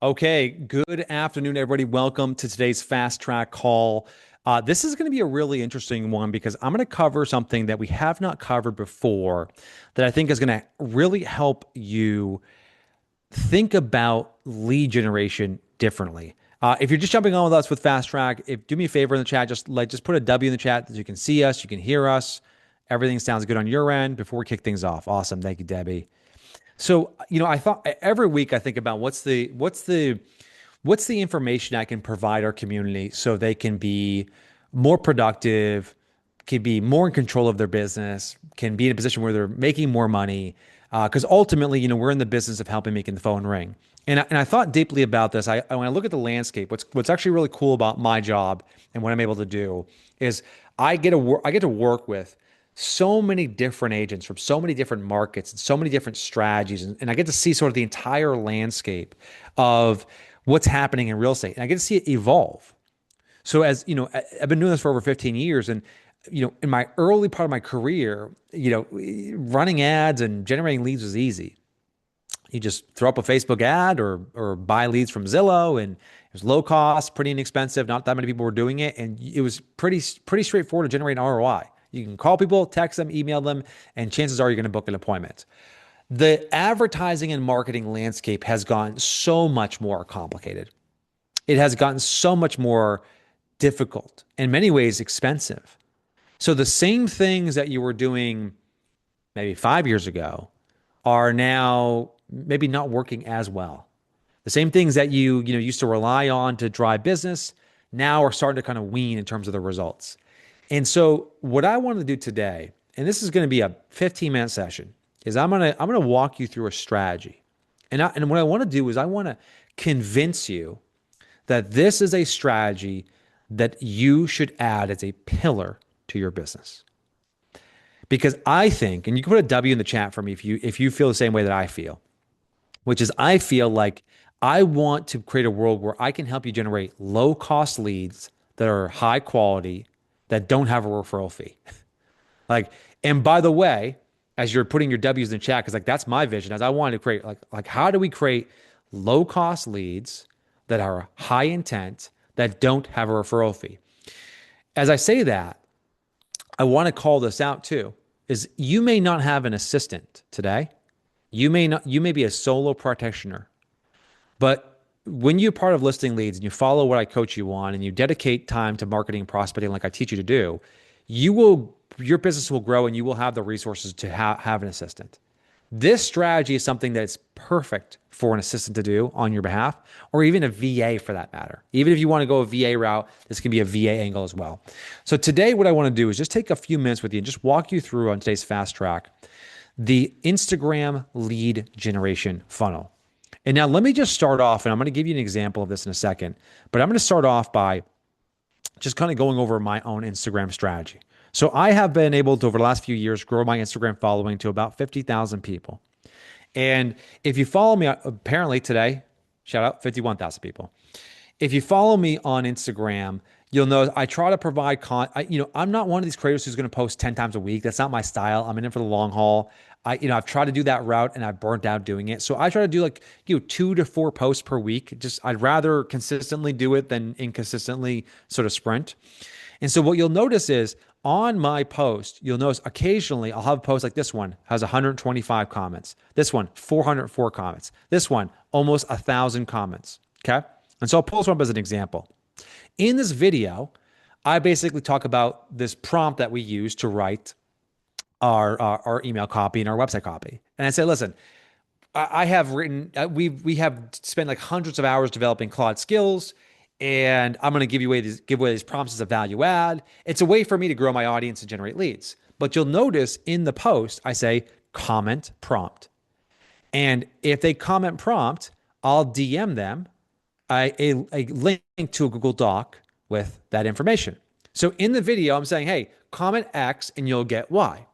Okay, good afternoon, everybody. Welcome to today's fast track call. This is going to be a really interesting one because I'm going to cover something that we have not covered before that I think is going to really help you think about lead generation differently. If you're just jumping on with us with fast track, if do me a favor in the chat, just put a W in the chat that you can see us, you can hear us. Everything sounds good on your end before we kick things off. Awesome. Thank you, Debbie. So, I thought every week I think about what's the information I can provide our community so they can be more productive, can be more in control of their business, can be in a position where they're making more money. Because ultimately, we're in the business of helping making the phone ring. And I thought deeply about this. When I look at the landscape, what's actually really cool about my job and what I'm able to do is I get to work with so many different agents from so many different markets and so many different strategies. And I get to see sort of the entire landscape of what's happening in real estate. And I get to see it evolve. So as you know, I've been doing this for over 15 years. And, in my early part of my career, running ads and generating leads was easy. You just throw up a Facebook ad or buy leads from Zillow, and it was low cost, pretty inexpensive. Not that many people were doing it, and it was pretty straightforward to generate an ROI. You can call people, text them, email them, and chances are you're going to book an appointment. The advertising and marketing landscape has gotten so much more complicated. It has gotten so much more difficult, in many ways expensive. So the same things that you were doing maybe 5 years ago are now maybe not working as well. The same things that you used to rely on to drive business now are starting to kind of wean in terms of the results. And so what I want to do today, and this is going to be a 15-minute session, is I'm gonna walk you through a strategy. And what I want to do is I want to convince you that this is a strategy that you should add as a pillar to your business. Because I think, and you can put a W in the chat for me if you feel the same way that I feel, which is I feel like I want to create a world where I can help you generate low cost leads that are high quality, that don't have a referral fee. Like, and by the way, as you're putting your W's in chat, because like that's my vision, as I wanted to create like how do we create low cost leads that are high intent that don't have a referral fee? As I say that, I want to call this out too, is you may not have an assistant today. You may be a solo practitioner, but when you're part of listing leads and you follow what I coach you on and you dedicate time to marketing and prospecting like I teach you to do, your business will grow and you will have the resources to have an assistant. This strategy is something that's perfect for an assistant to do on your behalf, or even a VA for that matter. Even if you want to go a VA route, this can be a VA angle as well. So today, what I want to do is just take a few minutes with you and just walk you through on today's fast track the Instagram lead generation funnel. And now let me just start off, and I'm going to give you an example of this in a second, but I'm going to start off by just kind of going over my own Instagram strategy. So I have been able to, over the last few years, grow my Instagram following to about 50,000 people. And if you follow me, apparently today, shout out 51,000 people. If you follow me on Instagram, you'll know I try to provide I'm not one of these creators who's going to post 10 times a week. That's not my style. I'm in it for the long haul. I've tried to do that route and I've burnt out doing it. So I try to do 2 to 4 posts per week. Just I'd rather consistently do it than inconsistently sort of sprint. And so what you'll notice is on my post, you'll notice occasionally I'll have a post like this one has 125 comments. This one, 404 comments. This one, almost 1,000 comments. Okay. And so I'll pull this one up as an example. In this video, I basically talk about this prompt that we use to write our email copy and our website copy. And I say, listen, I have written, we have spent like hundreds of hours developing Claude skills, and I'm going to give away these prompts as a value add. It's a way for me to grow my audience and generate leads. But you'll notice in the post, I say comment prompt. And if they comment prompt, I'll DM them a link to a Google Doc with that information. So in the video, I'm saying, hey, comment X and you'll get Y.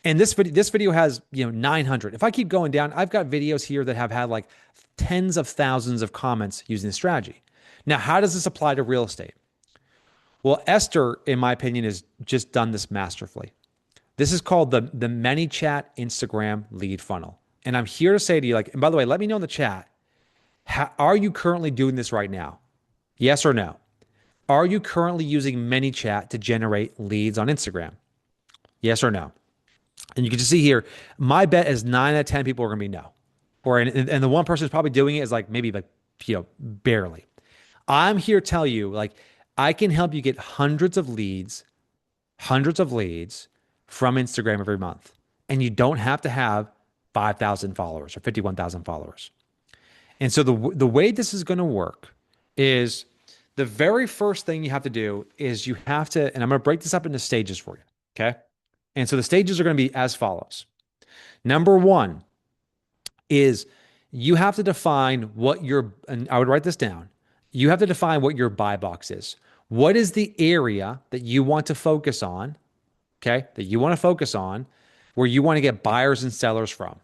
And this video has 900. If I keep going down, I've got videos here that have had like tens of thousands of comments using this strategy. Now, how does this apply to real estate? Well, Esther, in my opinion, has just done this masterfully. This is called the ManyChat Instagram lead funnel. And I'm here to say to you, and by the way, let me know in the chat, Are you currently doing this right now? Yes or no? Are you currently using ManyChat to generate leads on Instagram? Yes or no? And you can just see here, my bet is 9 out of 10 people are going to be no. And the one person who's probably doing it is like maybe like, barely. I'm here to tell you, like, I can help you get hundreds of leads from Instagram every month. And you don't have to have 5,000 followers or 51,000 followers. And so the way this is going to work is the very first thing you have to do is you have to, and I'm going to break this up into stages for you. Okay. And so the stages are going to be as follows. Number one is you have to define what your, and I would write this down. You have to define what your buy box is. What is the area that you want to focus on? Okay. That you want to focus on where you want to get buyers and sellers from.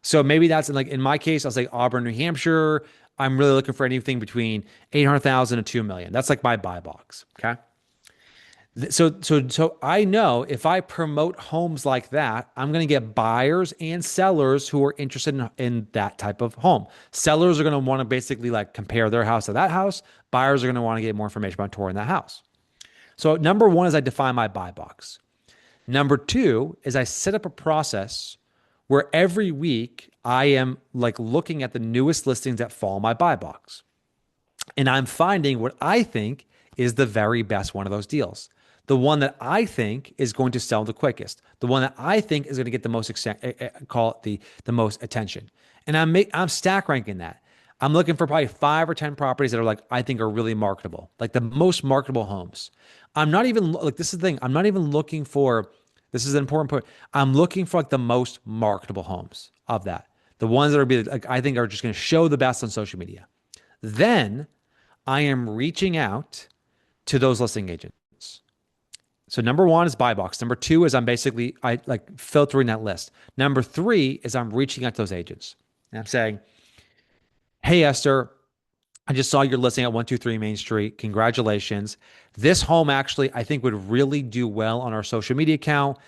So maybe that's like in my case, I'll say Auburn, New Hampshire. I'm really looking for anything between 800,000 to 2 million. That's like my buy box. Okay. So I know if I promote homes like that, I'm going to get buyers and sellers who are interested in that type of home. Sellers are going to want to basically like compare their house to that house. Buyers are going to want to get more information about touring that house. So number one is I define my buy box. Number two is I set up a process where every week I am like looking at the newest listings that fall in my buy box. And I'm finding what I think is the very best one of those deals. The one that I think is going to sell the quickest. The one that I think is going to get the most, call it the most attention. And I'm stack ranking that. I'm looking for probably 5 or 10 properties that are like, I think are really marketable, like the most marketable homes. I'm not even like, this is the thing. I'm not even looking for, this is an important point. I'm looking for like the most marketable homes of that. The ones that are be like, I think are just going to show the best on social media. Then I am reaching out to those listing agents. So number one is buy box. Number two is I like filtering that list. Number three is I'm reaching out to those agents. And I'm saying, hey, Esther, I just saw your listing at 123 Main Street. Congratulations. This home actually, I think, would really do well on our social media account.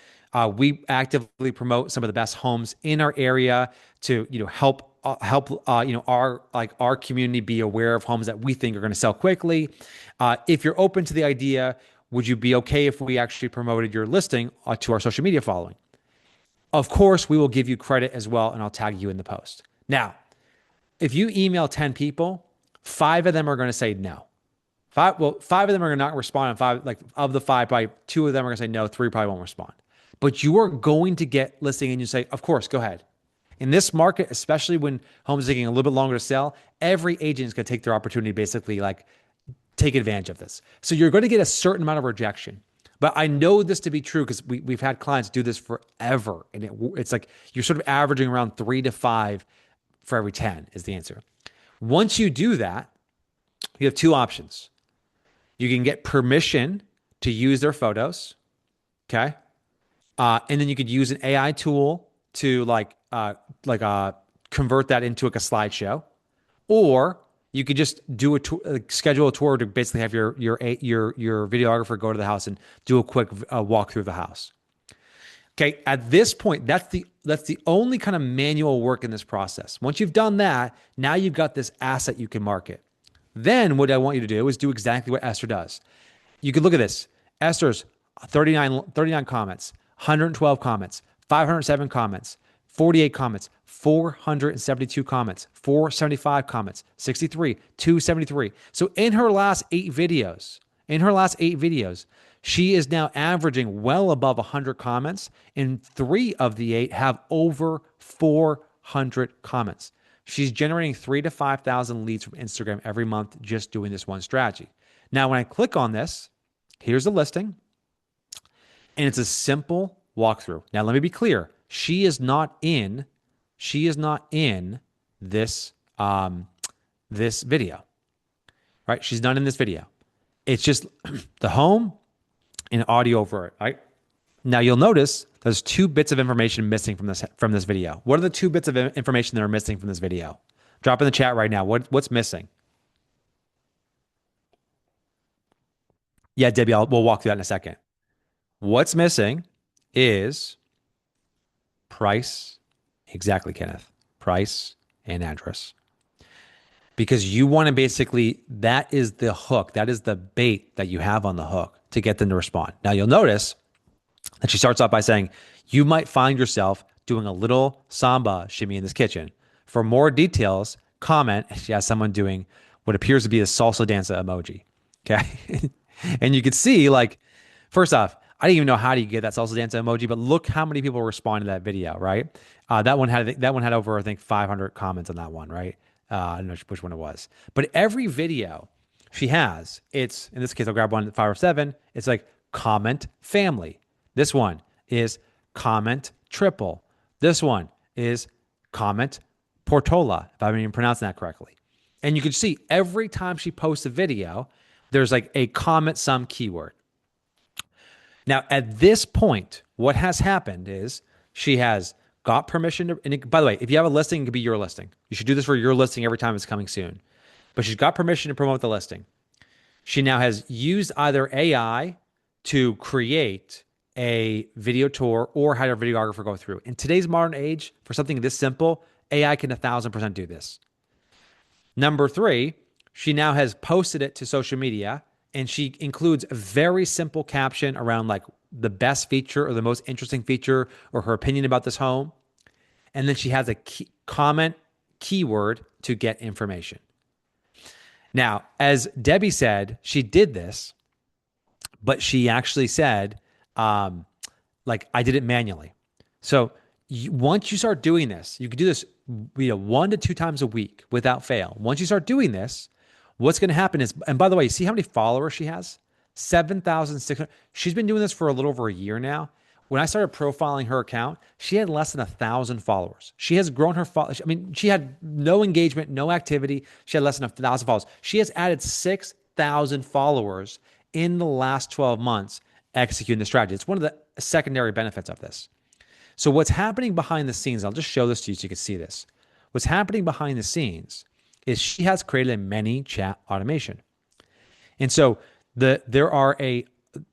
We actively promote some of the best homes in our area to, help our community be aware of homes that we think are going to sell quickly. If you're open to the idea, would you be okay if we actually promoted your listing to our social media following? Of course, we will give you credit as well, and I'll tag you in the post. Now, if you email 10 people, 5 of them are going to say no. Five of them are going to not respond. And five, like of the five, probably 2 of them are going to say no. 3 probably won't respond. But you are going to get listing and you say, of course, go ahead. In this market, especially when homes are taking a little bit longer to sell, every agent is going to take their opportunity, basically like take advantage of this. So you're going to get a certain amount of rejection. But I know this to be true because we've had clients do this forever. And it's like you're sort of averaging around 3 to 5 for every 10 is the answer. Once you do that, you have 2 options. You can get permission to use their photos. Okay. And then you could use an AI tool to convert that into like a slideshow, or you could just do schedule a tour to basically have your videographer go to the house and do a quick walk through the house. Okay, at this point, that's the only kind of manual work in this process. Once you've done that, now you've got this asset you can market. Then what I want you to do is do exactly what Esther does. You could look at this. Esther's 39 comments, 112 comments, 507 comments, 48 comments, 472 comments, 475 comments, 63, 273. So in her last 8 videos, she is now averaging well above 100 comments, and 3 of the 8 have over 400 comments. She's generating 3 to 5,000 leads from Instagram every month just doing this one strategy. Now, when I click on this, here's the listing, and it's a simple walkthrough. Now, let me be clear. She is not in this this video, right? She's not in this video. It's just the home and audio over it, right? Now you'll notice there's 2 bits of information missing from this video. What are the 2 bits of information that are missing from this video? Drop in the chat right now. What's missing? Yeah, Debbie, we'll walk through that in a second. What's missing is price. Exactly, Kenneth. Price and address. because you want to basically, that is the hook. That is the bait that you have on the hook to get them to respond. Now you'll notice that she starts off by saying, you might find yourself doing a little samba shimmy in this kitchen. For more details, comment. She has someone doing what appears to be a salsa dancer emoji. Okay. And you can see, like, first off, I didn't even know how do you get that salsa dancer emoji, but look how many people responded to that video, right? That one had over, I think, 500 comments on that one, right? I don't know which one it was, but every video she has, it's, in this case, I'll grab one 5 or 7. It's like comment family. This one is comment triple. This one is comment portola, if I'm even pronouncing that correctly. And you can see every time she posts a video, there's like a comment some keyword. Now, at this point, what has happened is she has got permission to, and by the way, if you have a listing, it could be your listing. You should do this for your listing every time it's coming soon. But she's got permission to promote the listing. She now has used either AI to create a video tour or had a videographer go through. In today's modern age, for something this simple, AI can 1,000% do this. Number 3, she now has posted it to social media, and she includes a very simple caption around like the best feature or the most interesting feature or her opinion about this home. And then she has a comment keyword to get information. Now, as Debbie said, she did this, but she actually said, like, I did it manually. So once you start doing this, you can do this 1 to 2 times a week without fail. Once you start doing this, what's going to happen is, and by the way, see how many followers she has? 7,600. She's been doing this for a little over a year now. When I started profiling her account, she had less than 1,000 followers. She has grown her I mean, she had no engagement, no activity. She had less than 1,000 followers. She has added 6,000 followers in the last 12 months executing the strategy. It's one of the secondary benefits of this. So what's happening behind the scenes, I'll just show this to you so you can see this. What's happening behind the scenes is she has created a many chat automation. And so there are you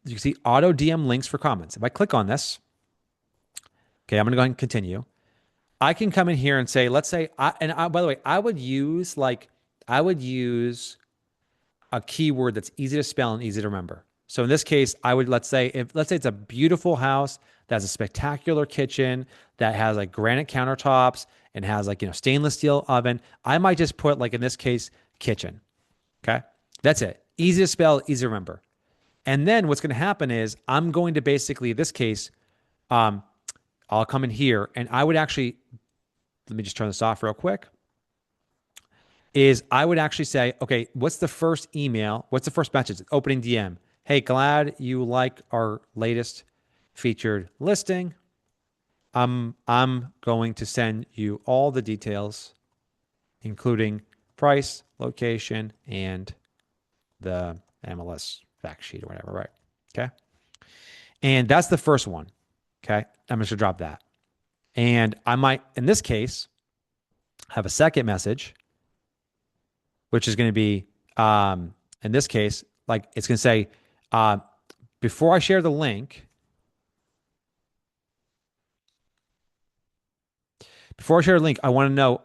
can see auto DM links for comments. If I click on this, okay, I'm going to go ahead and continue. I can come in here and say, let's say, by the way, I would use a keyword that's easy to spell and easy to remember. So in this case, I would, let's say it's a beautiful house that has a spectacular kitchen that has like granite countertops and has like, stainless steel oven. I might just put, like, in this case, kitchen. Okay. That's it. Easy to spell, easy to remember. And then what's going to happen is I'm going to basically, in this case, I'll come in here and I would actually, let me just turn this off real quick, is I would actually say, okay, what's the first email? What's the first message? Opening DM. Hey, glad you like our latest featured listing. I'm going to send you all the details, including price, location, and the MLS fact sheet or whatever, right? Okay. And that's the first one. Okay. I'm just going to drop that. And I might, in this case, have a second message, which is going to be, in this case, like, it's going to say, before I share the link, I want to know,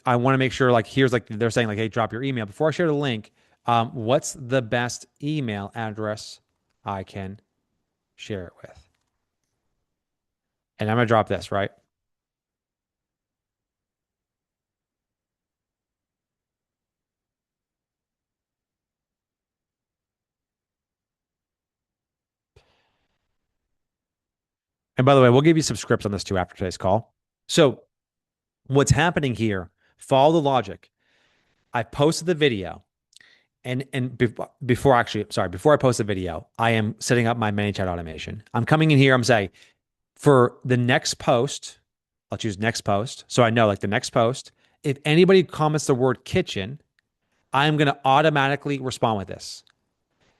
I want to make sure, like, here's, like, they're saying, like, hey, drop your email. Before I share the link, what's the best email address I can share it with? And I'm going to drop this, right? And by the way, we'll give you some scripts on this too after today's call. So what's happening here, follow the logic. I posted the video before I post the video, I am setting up my ManyChat automation. I'm coming in here, I'm saying for the next post, I'll choose next post. So I know, like, the next post, if anybody comments the word kitchen, I'm going to automatically respond with this.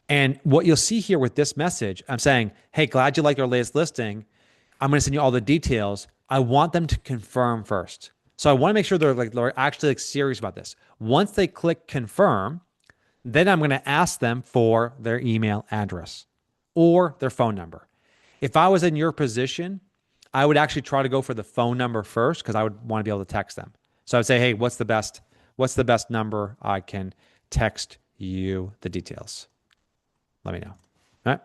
And what you'll see here with this message, I'm saying, hey, glad you like our latest listing. I'm going to send you all the details. I want them to confirm first. So I want to make sure they're actually, like, serious about this. Once they click confirm, then I'm going to ask them for their email address or their phone number. If I was in your position, I would actually try to go for the phone number first because I would want to be able to text them. So I would say, hey, what's the best What's the best number I can text you the details? Let me know. All right.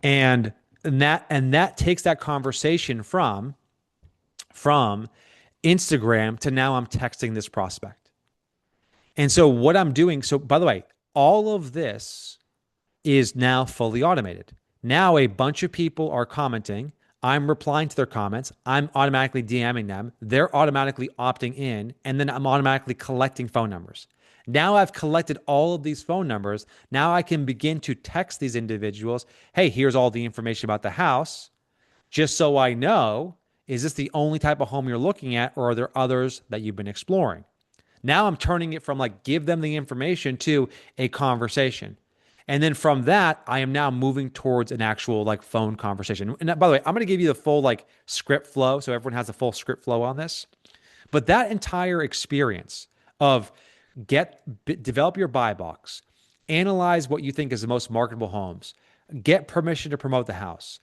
And that takes that conversation from Instagram to now I'm texting this prospect. And so what I'm doing, so by the way, all of this is now fully automated. Now a bunch of people are commenting. I'm replying to their comments. I'm automatically DMing them. They're automatically opting in. And then I'm automatically collecting phone numbers. Now I've collected all of these phone numbers. Now I can begin to text these individuals. Hey, here's all the information about the house. Just so I know, is this the only type of home you're looking at, or are there others that you've been exploring? Now I'm turning it from like give them the information to a conversation. And then from that, I am now moving towards an actual like phone conversation. And by the way, I'm going to give you the full like script flow so everyone has a full script flow on this. But that entire experience of develop your buy box, analyze what you think is the most marketable homes, get permission to promote the house,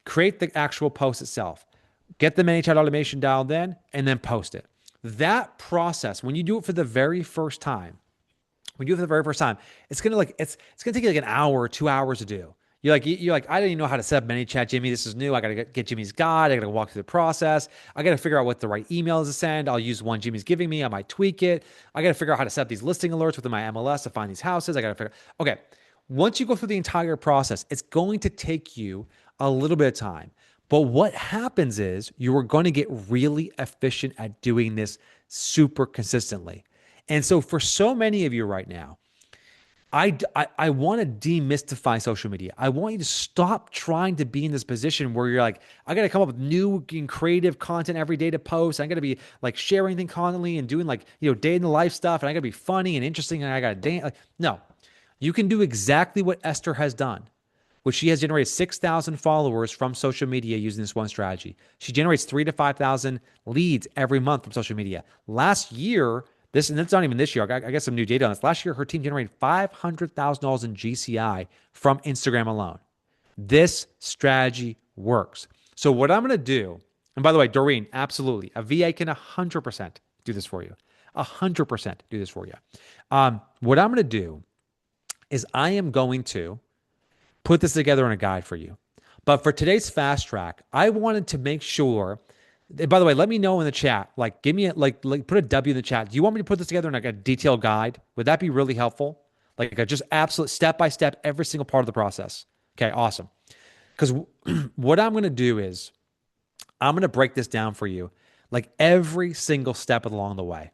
create the actual post itself, get the ManyChat automation dialed in, and then post it. That process, when you do it for the very first time, it's gonna take you like an hour or 2 hours to do. You're like, I don't even know how to set up ManyChat, Jimmy. This is new. I gotta get Jimmy's guide. I gotta walk through the process. I gotta figure out what the right email is to send. I'll use one Jimmy's giving me. I might tweak it. I gotta figure out how to set up these listing alerts within my MLS to find these houses. I gotta figure. Okay, once you go through the entire process, it's going to take you a little bit of time. But what happens is you are going to get really efficient at doing this super consistently. And so for so many of you right now, I want to demystify social media. I want you to stop trying to be in this position where you're like, I got to come up with new and creative content every day to post. I got to be like sharing things constantly and doing like, day in the life stuff. And I got to be funny and interesting. And I got to dance. Like, no, you can do exactly what Esther has done, which she has generated 6,000 followers from social media using this one strategy. She generates 3,000 to 5,000 leads every month from social media. Last year, and that's not even this year. I got some new data on this. Last year, her team generated $500,000 in GCI from Instagram alone. This strategy works. So what I'm going to do, and by the way, Doreen, absolutely, a VA can 100% do this for you. 100% do this for you. What I'm going to do is I am going to put this together in a guide for you. But for today's fast track, I wanted to make sure. By the way, let me know in the chat. Like, give me put a W in the chat. Do you want me to put this together in like a detailed guide? Would that be really helpful? Like a just absolute step by step, every single part of the process. Okay, awesome. Because what I'm going to do is I'm going to break this down for you, like every single step along the way,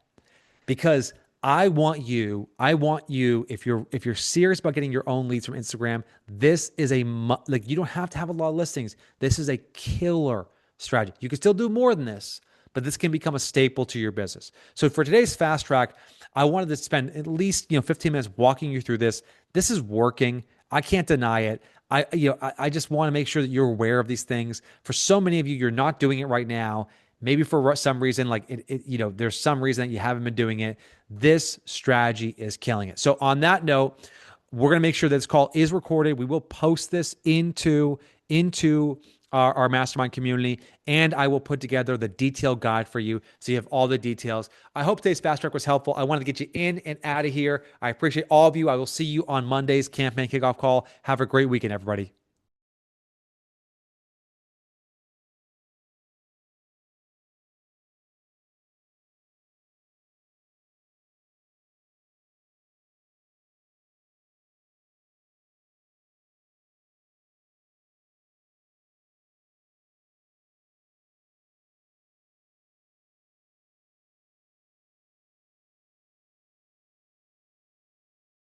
because I want you, if you're serious about getting your own leads from Instagram, this is like, you don't have to have a lot of listings. This is a killer strategy. You can still do more than this, but this can become a staple to your business. So for today's fast track, I wanted to spend at least 15 minutes walking you through this. This is working. I can't deny it. I just want to make sure that you're aware of these things. For so many of you, you're not doing it right now. Maybe for some reason, like there's some reason that you haven't been doing it. This strategy is killing it. So on that note, we're going to make sure that this call is recorded. We will post this into our mastermind community, and I will put together the detailed guide for you so you have all the details. I hope today's fast track was helpful. I wanted to get you in and out of here. I appreciate all of you. I will see you on Monday's campaign kickoff call. Have a great weekend, everybody.